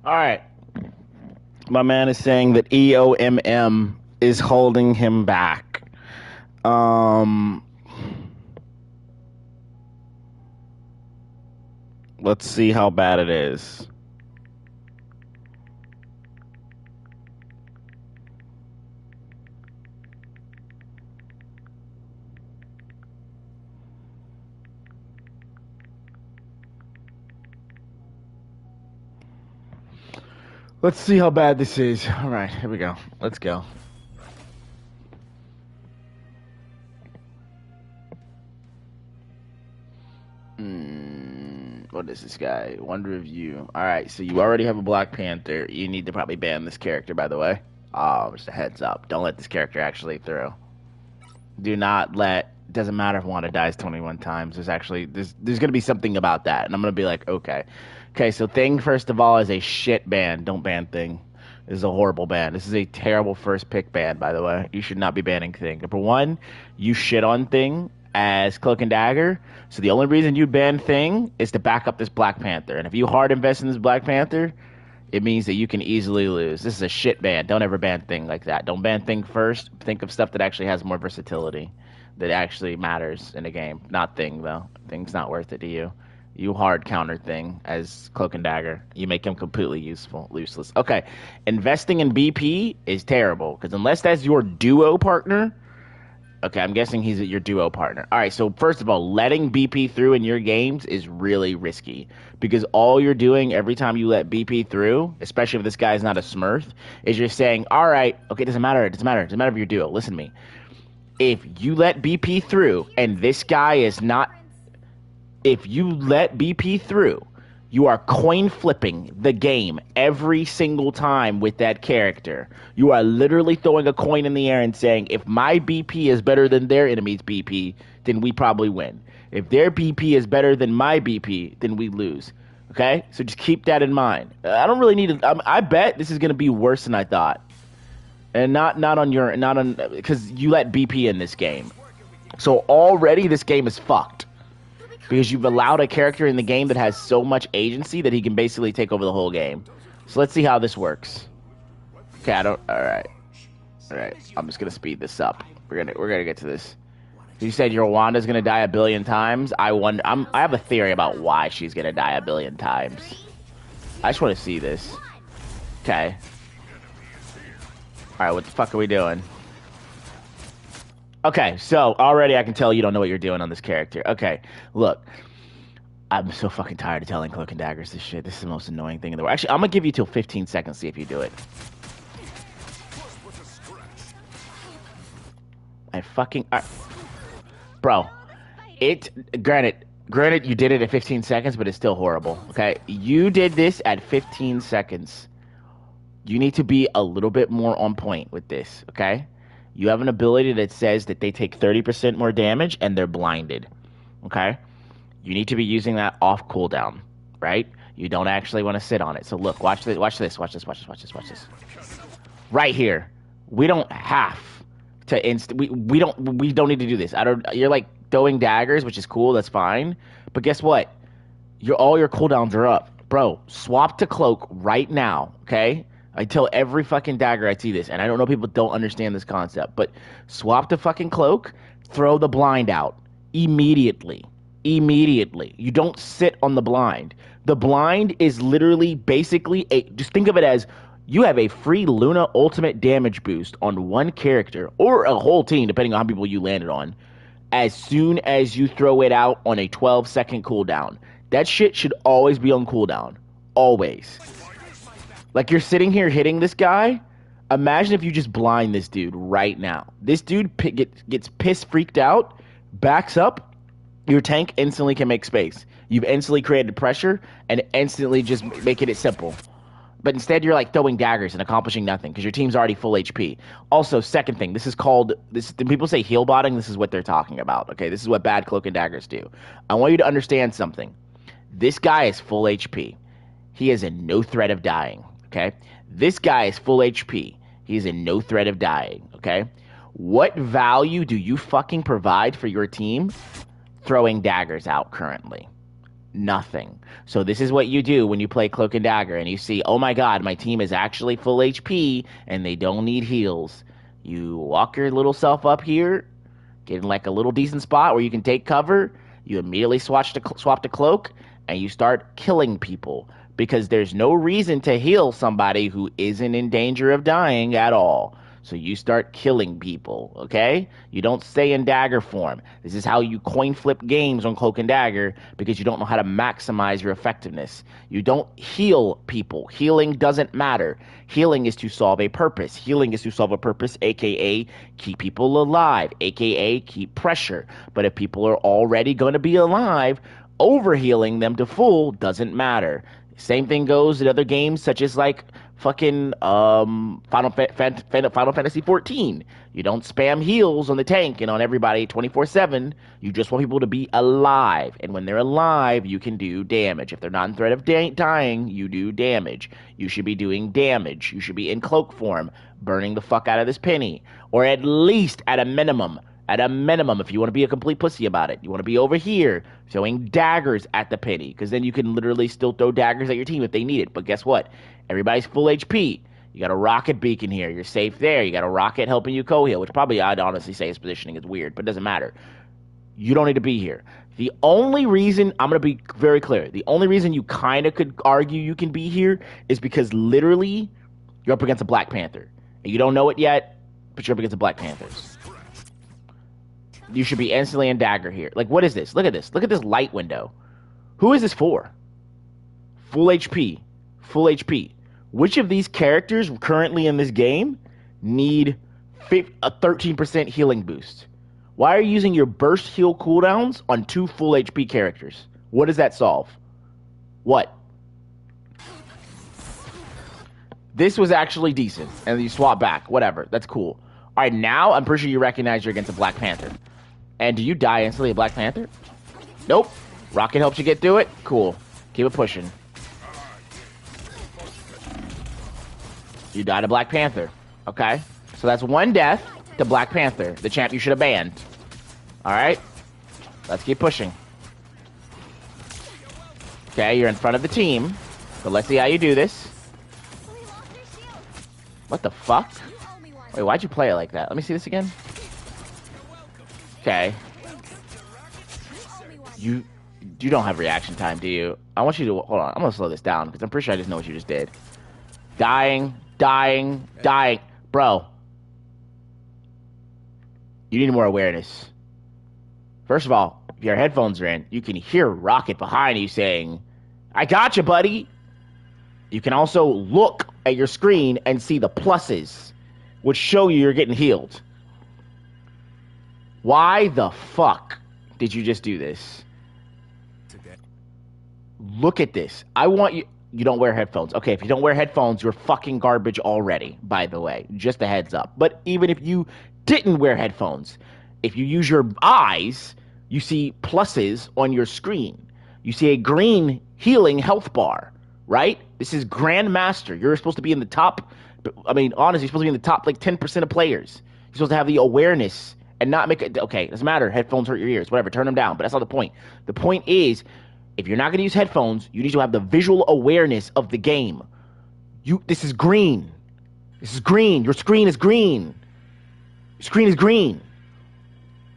All right. My man is saying that Eomm is holding him back. Um, let's see how bad it is. Let's see how bad this is. All right, here we go. Let's go. What is this guy? One review. All right, so you already have a Black Panther. You need to probably ban this character, by the way. Just a heads up. Don't let this character actually through. Do not let. Doesn't matter if Wanda dies 21 times. There's gonna be something about that, and I'm gonna be like, okay. So Thing, first of all, is a shit ban. Don't ban Thing. This is a horrible ban. This is a terrible first pick ban, by the way. You should not be banning Thing. Number one, you shit on Thing as Cloak and Dagger. So the only reason you ban Thing is to back up this Black Panther. And if you hard invest in this Black Panther, it means that you can easily lose. This is a shit ban. Don't ever ban Thing like that. Don't ban Thing first. Think of stuff that actually has more versatility, that actually matters in a game. Not Thing, though. Thing's not worth it to you. You hard counter Thing as Cloak and Dagger. You make him completely useless. Okay, investing in BP is terrible, because unless that's your duo partner, okay, I'm guessing he's your duo partner. All right, so first of all, letting BP through in your games is really risky, because all you're doing every time you let BP through, especially if this guy's not a Smurf, is you're saying, all right, okay, it doesn't matter if you're duo. Listen to me. If you let BP through and this guy is not, if you let BP through, you are coin flipping the game every single time with that character. You are literally throwing a coin in the air and saying, if my BP is better than their enemy's BP, then we probably win. If their BP is better than my BP, then we lose. Okay? So just keep that in mind. I don't really need to, I bet this is going to be worse than I thought. And not on, because you let BP in this game. So already this game is fucked. Because you've allowed a character in the game that has so much agency that he can basically take over the whole game. So let's see how this works. Okay, alright. I'm just gonna speed this up. We're gonna get to this. You said your Wanda's gonna die a billion times. I have a theory about why she's gonna die a billion times. I just wanna see this. Okay. Alright, what the fuck are we doing? Okay, so already I can tell you don't know what you're doing on this character. Okay, look. I'm so fucking tired of telling Cloak and Daggers this shit. This is the most annoying thing in the world. Actually, I'm gonna give you till 15 seconds to see if you do it. I fucking... Bro, granted you did it at 15 seconds, but it's still horrible, okay? You did this at 15 seconds. You need to be a little bit more on point with this, okay? You have an ability that says that they take 30% more damage and they're blinded. Okay? You need to be using that off cooldown, right? You don't actually want to sit on it. So look, watch this. Right here. We don't have to we don't need to do this. You're like throwing daggers, which is cool, that's fine. But guess what? All your cooldowns are up. Bro, swap to Cloak right now, okay? I tell every fucking dagger I see this, and I don't know, people don't understand this concept, but swap to fucking Cloak, throw the blind out. Immediately. You don't sit on the blind. The blind is literally basically just think of it as you have a free Luna ultimate damage boost on one character, or a whole team, depending on how many people you landed on, as soon as you throw it out on a 12-second cooldown. That shit should always be on cooldown. Always. Like, you're sitting here hitting this guy. Imagine if you just blind this dude right now. This dude gets pissed, freaked out, backs up. Your tank instantly can make space. You've instantly created pressure and instantly just making it simple. But instead, you're like throwing daggers and accomplishing nothing because your team's already full HP. Also, second thing, when people say heal botting, this is what they're talking about. Okay, this is what bad Cloak and Daggers do. I want you to understand something. This guy is full HP. He is in no threat of dying. Okay? This guy is full HP. He is in no threat of dying. Okay? What value do you fucking provide for your team throwing daggers out currently? Nothing. So this is what you do when you play Cloak and Dagger and you see, oh my god, my team is actually full HP and they don't need heals. You walk your little self up here, get in like a little decent spot where you can take cover. You immediately swap to Cloak and you start killing people because there's no reason to heal somebody who isn't in danger of dying at all. So you start killing people, okay? You don't stay in dagger form. This is how you coin flip games on Cloak and Dagger because you don't know how to maximize your effectiveness. You don't heal people. Healing doesn't matter. Healing is to solve a purpose. Healing is to solve a purpose, aka keep people alive, aka keep pressure. But if people are already going to be alive, overhealing them to full doesn't matter. Same thing goes in other games such as like fucking Final Fantasy 14. You don't spam heals on the tank and on everybody 24/7. You just want people to be alive, and when they're alive, you can do damage. If they're not in threat of dying, you do damage. You should be doing damage. You should be in cloak form, burning the fuck out of this penny, or at least at a minimum. At a minimum, if you want to be a complete pussy about it, you want to be over here throwing daggers at the penny, because then you can literally still throw daggers at your team if they need it. But guess what? Everybody's full HP. You got a rocket beacon here. You're safe there. You got a rocket helping you co-heal, which probably I'd honestly say his positioning is weird, but it doesn't matter. You don't need to be here. The only reason, I'm going to be very clear, the only reason you kind of could argue you can be here is because literally you're up against a Black Panther. And you don't know it yet, but you're up against a Black Panthers. You should be instantly in dagger here. Like, what is this? Look at this. Look at this light window. Who is this for? Full HP. Full HP. Which of these characters currently in this game need a 13% healing boost? Why are you using your burst heal cooldowns on 2 full HP characters? What does that solve? What? This was actually decent. And you swap back. Whatever. That's cool. All right, now I'm pretty sure you recognize you're against a Black Panther. And do you die instantly, a Black Panther? Nope. Rocket helps you get through it? Cool. Keep it pushing. You died to Black Panther. Okay. So that's 1 death to Black Panther, the champ you should have banned. Alright. Let's keep pushing. Okay, you're in front of the team. So let's see how you do this. What the fuck? Wait, why'd you play it like that? Let me see this again. Okay. You don't have reaction time, do you? I want you to... Hold on. I'm going to slow this down because I'm pretty sure I just know what you just did. Dying. Bro. You need more awareness. First of all, if your headphones are in, you can hear Rocket behind you saying, I got you, buddy. You can also look at your screen and see the pluses, which show you're getting healed. Why the fuck did you just do this? Look at this. I want you... You don't wear headphones. Okay, if you don't wear headphones, you're fucking garbage already, by the way. Just a heads up. But even if you didn't wear headphones, if you use your eyes, you see pluses on your screen. You see a green healing health bar, right? This is Grandmaster. You're supposed to be in the top... I mean, honestly, you're supposed to be in the top, like, 10% of players. You're supposed to have the awareness and not make it... Okay, doesn't matter. Headphones hurt your ears. Whatever, turn them down. But that's not the point. The point is... If you're not going to use headphones, you need to have the visual awareness of the game. This is green. This is green. Your screen is green. Your screen is green.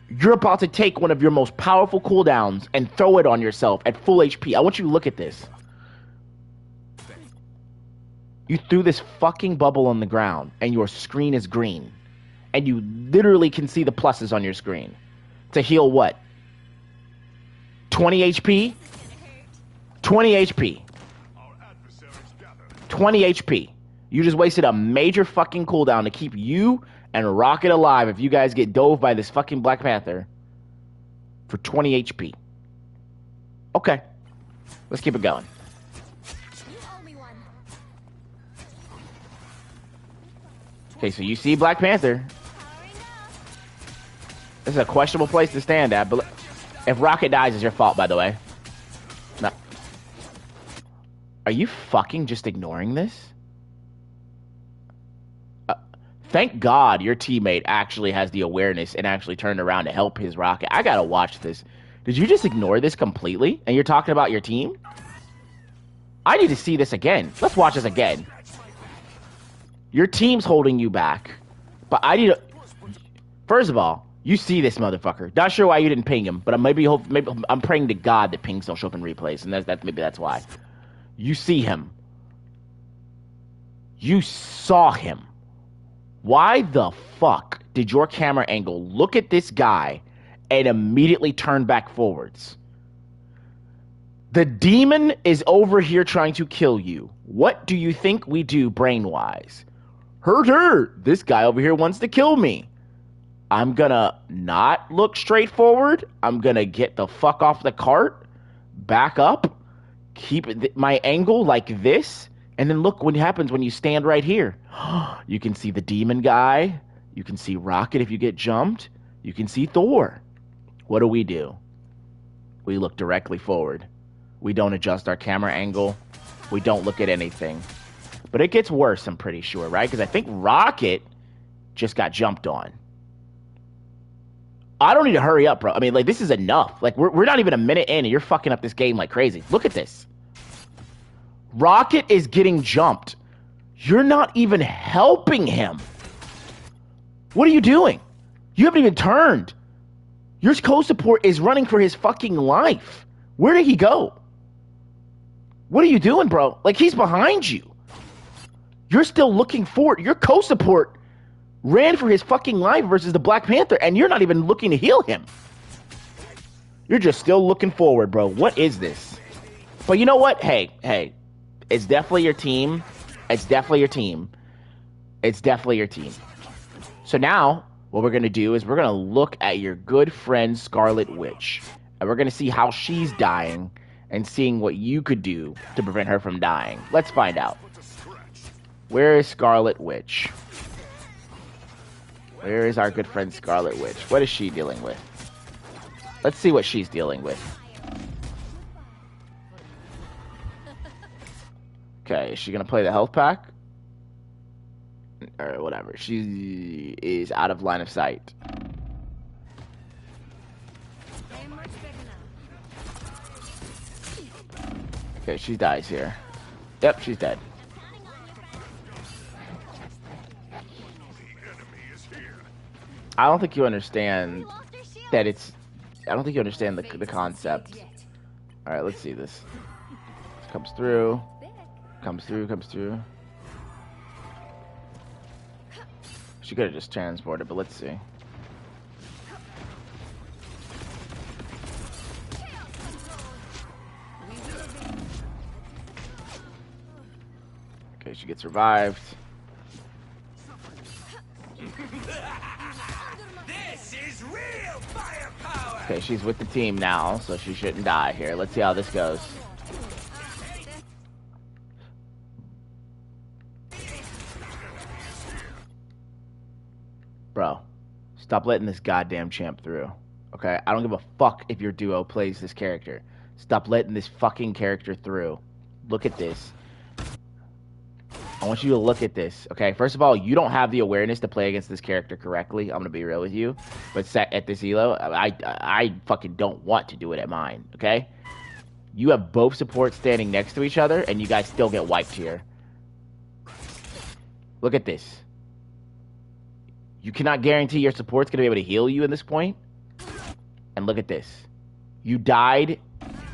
You're about to take one of your most powerful cooldowns and throw it on yourself at full HP. I want you to look at this. You threw this fucking bubble on the ground, and your screen is green. And you literally can see the pluses on your screen. To heal what? 20 HP? 20 HP. 20 HP. You just wasted a major fucking cooldown to keep you and Rocket alive if you guys get dove by this fucking Black Panther for 20 HP. Okay. Let's keep it going. Okay, so you see Black Panther. This is a questionable place to stand at, but if Rocket dies, it's your fault, by the way. No. Are you fucking just ignoring this? Thank God your teammate actually has the awareness and actually turned around to help his Rocket. I gotta watch this. Did you just ignore this completely? And you're talking about your team? I need to see this again. Let's watch this again. Your team's holding you back. But I need to... First of all, you see this motherfucker. Not sure why you didn't ping him, but maybe I'm praying to God that pings don't show up in replays, and maybe that's why. You see him. You saw him. Why the fuck did your camera angle look at this guy and immediately turn back forwards? The demon is over here trying to kill you. What do you think we do brain-wise? Hurt. This guy over here wants to kill me. I'm gonna not look straight forward. I'm gonna get the fuck off the cart, back up, keep my angle like this, and then look what happens when you stand right here. You can see the demon guy. You can see Rocket if you get jumped. You can see Thor. What do? We look directly forward. We don't adjust our camera angle. We don't look at anything. But it gets worse, I'm pretty sure, right? Because I think Rocket just got jumped on. I don't need to hurry up, bro. I mean, like, this is enough. Like, we're not even a minute in, and you're fucking up this game like crazy. Look at this. Rocket is getting jumped. You're not even helping him. What are you doing? You haven't even turned. Your co-support is running for his fucking life. Where did he go? What are you doing, bro? Like, he's behind you. You're still looking forward. Your co-support ran for his fucking life versus the Black Panther, and you're not even looking to heal him. You're just still looking forward, bro. What is this? But you know what? Hey. It's definitely your team. It's definitely your team. So now, what we're going to do is we're going to look at your good friend Scarlet Witch. And we're going to see how she's dying and seeing what you could do to prevent her from dying. Let's find out. Where is Scarlet Witch? Where is our good friend Scarlet Witch? What is she dealing with? Let's see what she's dealing with. Okay, is she going to play the health pack? Or whatever. She is out of line of sight. Okay, she dies here. Yep, she's dead. I don't think you understand that it's... I don't think you understand the concept. Alright, let's see this. Comes through. Comes through. She could have just transported, but let's see. Okay, she gets revived. This is real firepower. Okay, she's with the team now, so she shouldn't die here. Let's see how this goes. Bro, stop letting this goddamn champ through. Okay? I don't give a fuck if your duo plays this character. Stop letting this fucking character through. Look at this. I want you to look at this, okay? First of all, you don't have the awareness to play against this character correctly. I'm gonna be real with you. But at this elo, I fucking don't want to do it at mine, okay? You have both supports standing next to each other, and you guys still get wiped here. Look at this. You cannot guarantee your support's gonna be able to heal you at this point. And look at this. You died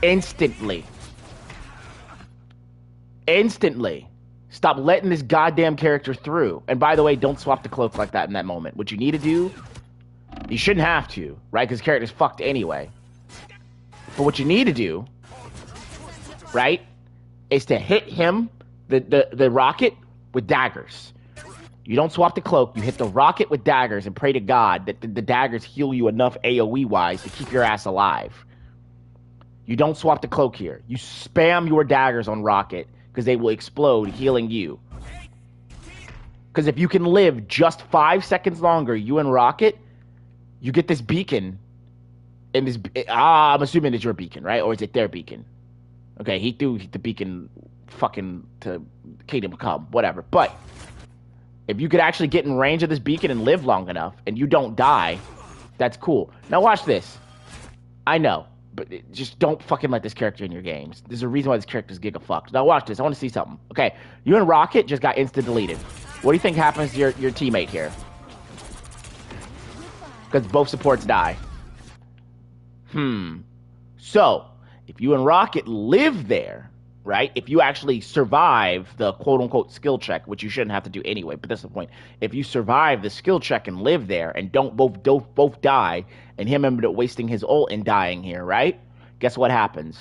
instantly. Instantly. Stop letting this goddamn character through. And by the way, don't swap the cloak like that in that moment. What you need to do, you shouldn't have to, right? Because the character's fucked anyway. But what you need to do, right, is to hit him, the rocket, with daggers. You don't swap the cloak. You hit the rocket with daggers and pray to God that the daggers heal you enough AoE-wise to keep your ass alive. You don't swap the cloak here. You spam your daggers on rocket because they will explode, healing you. Because if you can live just 5 seconds longer, you and Rocket, you get this beacon. And this, I'm assuming it's your beacon, right? Or is it their beacon? Okay, he threw the beacon fucking to Kingdom Come, whatever. But if you could actually get in range of this beacon and live long enough, and you don't die, that's cool. Now watch this. I know. But just don't fucking let this character in your games. There's a reason why this character's giga fucked. Now watch this. I want to see something. Okay, you and Rocket just got insta deleted. What do you think happens to your teammate here? Because both supports die. So, if you and Rocket live there, right? If you actually survive the quote-unquote skill check, which you shouldn't have to do anyway, but that's the point. If you survive the skill check and live there and don't both die, and him ended up wasting his ult and dying here, right? Guess what happens?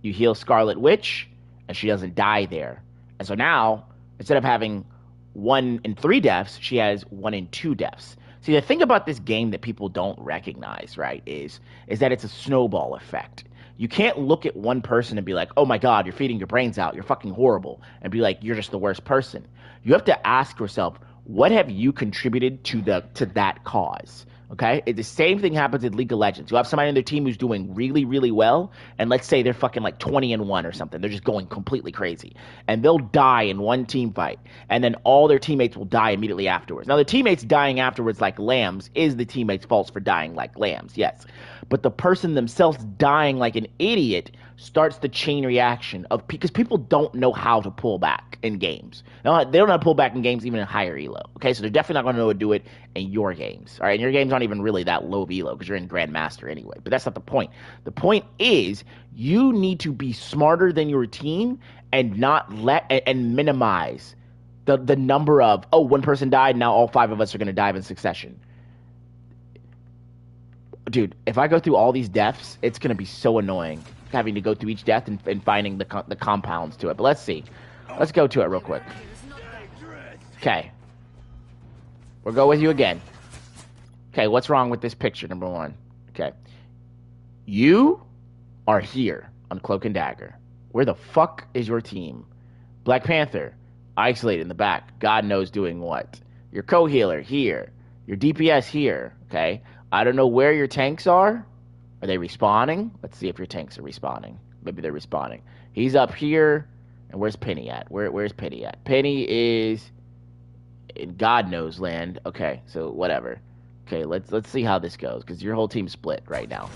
You heal Scarlet Witch, and she doesn't die there. And so now, instead of having 1 in 3 deaths, she has 1 in 2 deaths. See, the thing about this game that people don't recognize, right, is that it's a snowball effect. You can't look at one person and be like, oh my God, you're feeding your brains out, you're fucking horrible, and be like, you're just the worst person. You have to ask yourself, what have you contributed to that cause? Okay? The same thing happens in League of Legends. You have somebody on their team who's doing really, really well, and let's say they're fucking like 20-1 or something. They're just going completely crazy. And they'll die in one team fight, and then all their teammates will die immediately afterwards. Now, the teammates dying afterwards like lambs is the teammates' fault for dying like lambs, yes. But the person themselves dying like an idiot starts the chain reaction of because people don't know how to pull back in games. Now, they don't know how to pull back in games even in higher elo. Okay, so they're definitely not going to know how to do it in your games. All right, and your games aren't even really that low elo because you're in Grandmaster anyway. But that's not the point. The point is you need to be smarter than your team and not and minimize the number of one person died, now all 5 of us are going to die in succession. Dude, if I go through all these deaths, it's going to be so annoying having to go through each death and finding the compounds to it. But let's see. Let's go to it real quick. Okay. We'll go with you again. Okay, what's wrong with this picture, number 1? Okay. You are here on Cloak and Dagger. Where the fuck is your team? Black Panther, isolated in the back. God knows doing what. Your co-healer here. Your DPS here. Okay. I don't know where your tanks are. Are they respawning? Let's see if your tanks are respawning. Maybe they're respawning. He's up here. And where's Penny at? Where's Penny at? Penny is in God knows land. Okay, so whatever. Okay, let's see how this goes because your whole team's split right now.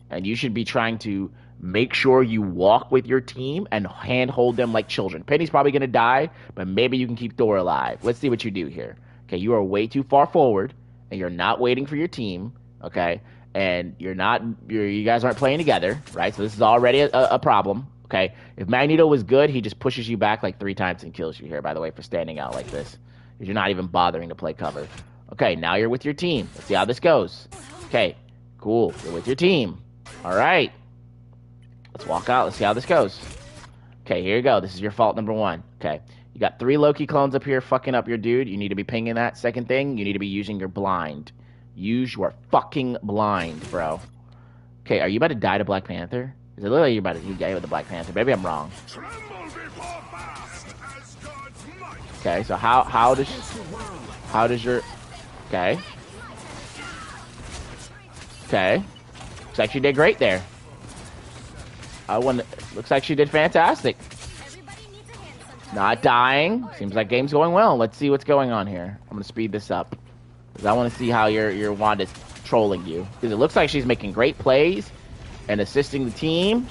And you should be trying to make sure you walk with your team and handhold them like children. Penny's probably going to die, but maybe you can keep Thor alive. Let's see what you do here. Okay, you are way too far forward. And you're not waiting for your team, okay? And you guys aren't playing together, right? So this is already a problem, okay? If Magneto was good, he just pushes you back like 3 times and kills you here, by the way, for standing out like this. Because you're not even bothering to play cover. Okay, now you're with your team. Let's see how this goes. Okay, cool. You're with your team. All right. Let's walk out. Let's see how this goes. Okay, here you go. This is your fault number 1. Okay. You got 3 Loki clones up here fucking up your dude. You need to be pinging that. Second thing, you need to be using your blind. Use your fucking blind, bro. Okay, are you about to die to Black Panther? Does it look like you're about to die with the Black Panther? Maybe I'm wrong. Okay, so how does your... Okay. Okay. Looks like she did great there. Looks like she did fantastic. Not dying. Seems like game's going well. Let's see what's going on here. I'm gonna speed this up because I want to see how your Wanda's trolling you. Because it looks like she's making great plays and assisting the team.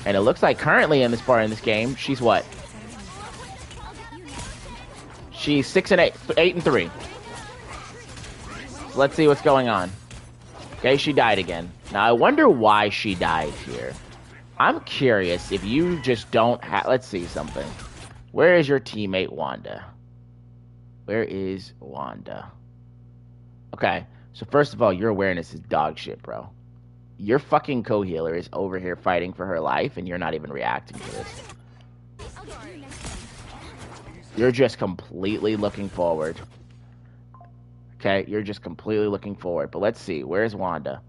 And it looks like currently in this part in this game, she's what? She's 6-8, 8-3. So let's see what's going on. Okay, she died again. Now I wonder why she died here. I'm curious if you just don't have. Let's see something. Where is your teammate, Wanda? Where is Wanda? Okay, so first of all, your awareness is dog shit, bro. Your fucking co-healer is over here fighting for her life, and you're not even reacting to this. You're just completely looking forward. Okay, you're just completely looking forward. But let's see, where's Wanda?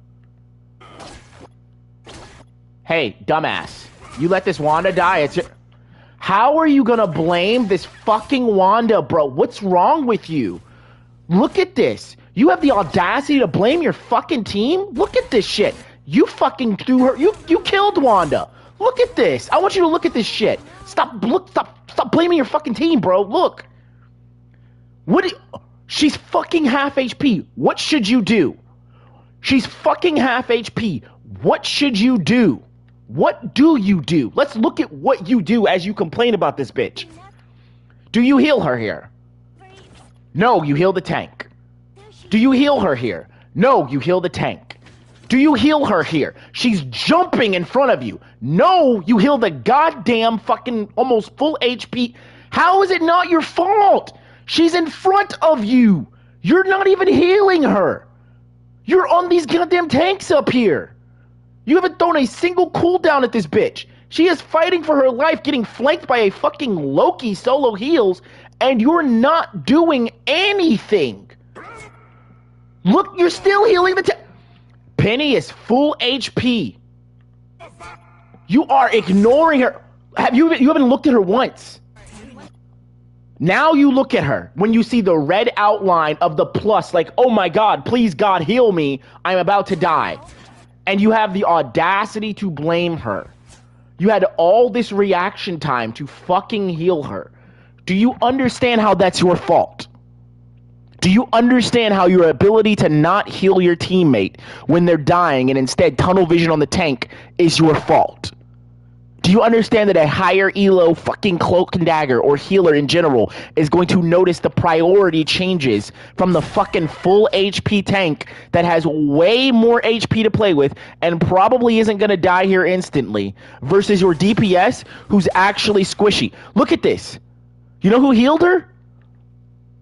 Hey, dumbass. You let this Wanda die, it's your... How are you gonna blame this fucking Wanda, bro? What's wrong with you? Look at this. You have the audacity to blame your fucking team? Look at this shit. You fucking threw her. You killed Wanda. Look at this. I want you to look at this shit. Stop blaming your fucking team, bro. Look. She's fucking half HP. What should you do? She's fucking half HP. What should you do? What do you do? Let's look at what you do as you complain about this bitch. Do you heal her here? No, you heal the tank. Do you heal her here? No, you heal the tank. Do you heal her here? She's jumping in front of you. No, you heal the goddamn fucking almost full HP. How is it not your fault? She's in front of you. You're not even healing her. You're on these goddamn tanks up here. You haven't thrown a single cooldown at this bitch. She is fighting for her life, getting flanked by a fucking Loki solo heals, and you're not doing anything. Look, you're still healing the Penny is full HP. You are ignoring her. You haven't looked at her once. Now you look at her when you see the red outline of the plus, like, oh my God, please God heal me. I'm about to die. And you have the audacity to blame her. You had all this reaction time to fucking heal her. Do you understand how that's your fault? Do you understand how your ability to not heal your teammate when they're dying and instead tunnel vision on the tank is your fault? Do you understand that a higher elo fucking cloak and dagger or healer in general is going to notice the priority changes from the fucking full HP tank that has way more HP to play with and probably isn't going to die here instantly versus your DPS who's actually squishy? Look at this. You know who healed her?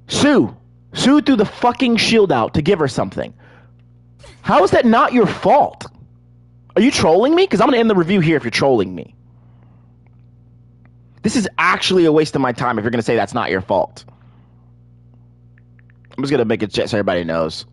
Sue. Sue threw the fucking shield out to give her something. How is that not your fault? Are you trolling me? Because I'm going to end the review here if you're trolling me. This is actually a waste of my time if you're going to say that's not your fault. I'm just going to make it so everybody knows.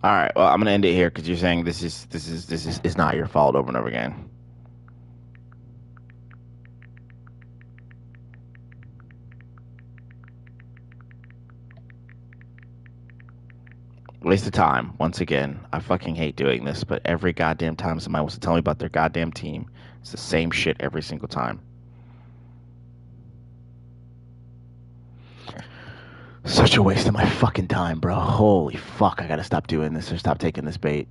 All right, well, I'm gonna end it here because you're saying this is not your fault over and over again. Waste of time. Once again, I fucking hate doing this, but every goddamn time somebody wants to tell me about their goddamn team, it's the same shit every single time. Such a waste of my fucking time, bro. Holy fuck, I gotta stop doing this or stop taking this bait.